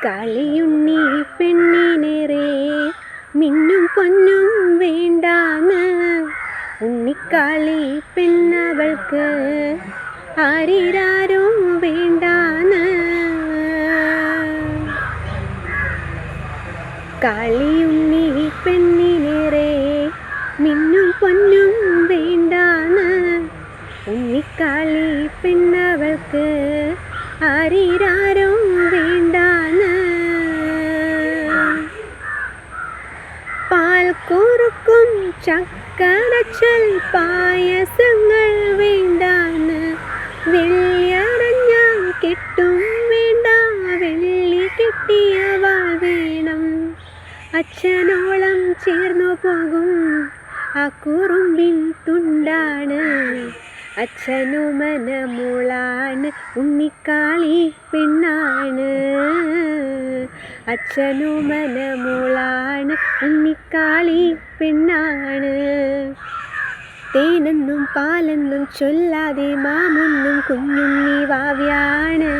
കളിയുണ്ണി പെണ്ണിനേറെ മിന്നും പൊന്നും വേണ്ടാന്ന്. ഉണ്ണിക്കാളി പെണ്ണവൾക്ക് ആരിരാരും വേണ്ടാന്ന്. കളിയുണ്ണി പെണ്ണിനേറെ മിന്നും പൊന്നും വേണ്ടാന്ന്. ഉണ്ണിക്കാളി പെണ്ണവൾക്ക് ആരിരാരും വേണ്ടാന്ന്. പാൽ കുറുക്കും ചക്കരച്ചൽ പായസങ്ങൾ വേണ്ടാന്ന്. വെള്ളിയറഞ്ഞ കെട്ടും വേണ്ട, വെള്ളി കെട്ടിയ വാൾ വേണം. അച്ഛനോളം ചേർന്നു പോകും ആ കുറുമ്പിൻ തുണ്ടാണ്. അച്ഛനുമനമോളാണ്, ഉണ്ണിക്കാളി പെണ്ണാണ്. അച്ഛനുമനമോളാണ്, ഉണ്ണിക്കാളി പെണ്ണാണ്. തേനെന്നും പാലെന്നും ചൊല്ലാതെ മാമൊന്നും കുഞ്ഞുണ്ണി വാവ്യാണ്.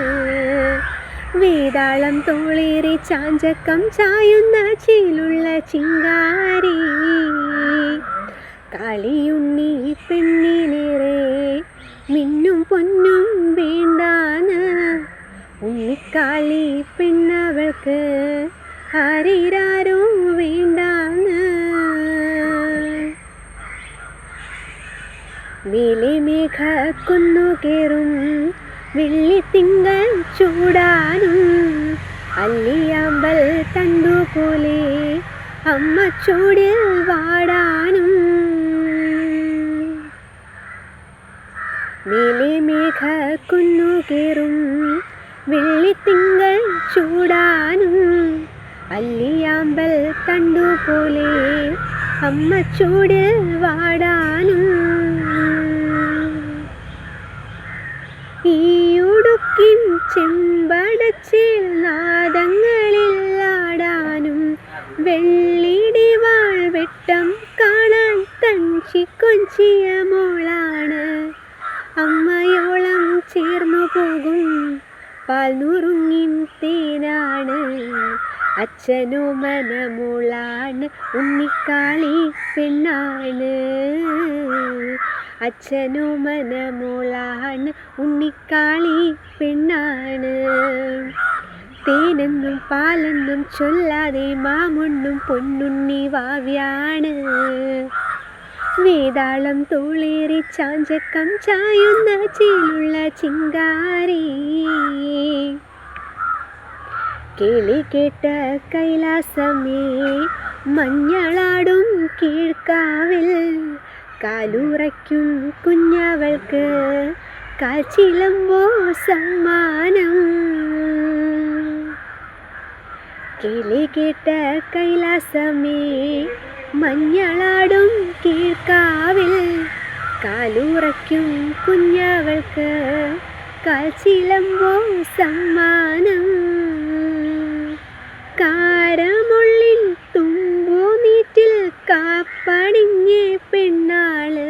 വേതാളം തോളേറി ചാഞ്ചക്കം ചായുന്ന ചീലുള്ള ചിങ്കാരി. കളിയുണ്ണി പെണ്ണിനേറെ മിന്നും പൊന്നും വേണ്ടാന്ന്. ഉണ്ണിക്കാളി പെണ്ണവൾക്ക് ആരിരാരും വേണ്ടാന്ന്. മേലെ മേഘക്കുന്നു കേറും വെള്ളിത്തിങ്കൾ ചൂടാനും. അല്ലിയാമ്പൽ തണ്ടുപോലെ അമ്മ ചൂടിൽ വാടാനും. മേലെ മേഘക്കുന്നു കേറും വെള്ളിത്തിങ്കൾ ചൂടാനും. അല്ലിയാമ്പൽ തണ്ടുപോലെ അമ്മ ചൂടിൽ വാടാനും. ഈയുടുക്കിൻ ചെമ്പടച്ചിൽ നാദങ്ങളിൽ ആടാനും. വെള്ളിടിവാൾ വെട്ടം കാണാൻ തഞ്ചിക്കൊഞ്ചിയ മോളാണ്. അമ്മയോളം ചേർന്നു പോകും പാൽ നുറുങ്ങിൻ തേനാണ്. അച്ഛനുമനമോളാണ്, ഉണ്ണിക്കാളി പെണ്ണാണ്. അച്ഛനുമനമോളാണ്, ഉണ്ണിക്കാളി പെണ്ണാണ്. തേനെന്നും പാലെന്നും ചൊല്ലാതെ മാമൊണ്ണും പൊന്നുണ്ണി വാവ്യാണ്. വേതാളം തോളേറി ചാഞ്ചക്കം ചായുന്ന ചീലുള്ള ചിങ്കാരി. കിളി കേട്ട കൈലാസമേ മഞ്ഞളാടും കീഴ്ക്കാവിൽ. കാലുറയ്ക്കും കുഞ്ഞവൾക്ക് കാച്ചിലമ്പോ സമ്മാനം. കിളി കേട്ട കൈലാസമേ മഞ്ഞളാടും കീഴ്ക്കാവിൽ. കാലുറയ്ക്കും കുഞ്ഞവൾക്ക് കാച്ചിലമ്പോ സമ്മാനം. കാരമുള്ളിൻ തുമ്പൂനീറ്റിൽ കാപ്പണിഞ്ഞേ പെണ്ണാള്.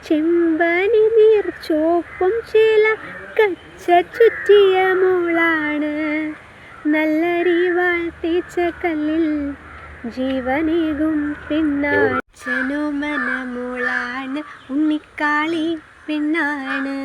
ചെമ്പനി നീർ ചോപ്പും ചേല കച്ച ചുറ്റിയ മോളാണ്. നല്ലരിവാൾ തേച്ച കല്ലിൽ ജീവനേകും പെണ്ണാണ്. അച്ഛനുമനമോളാണ്, ഉണ്ണിക്കാളി പെണ്ണാണ്.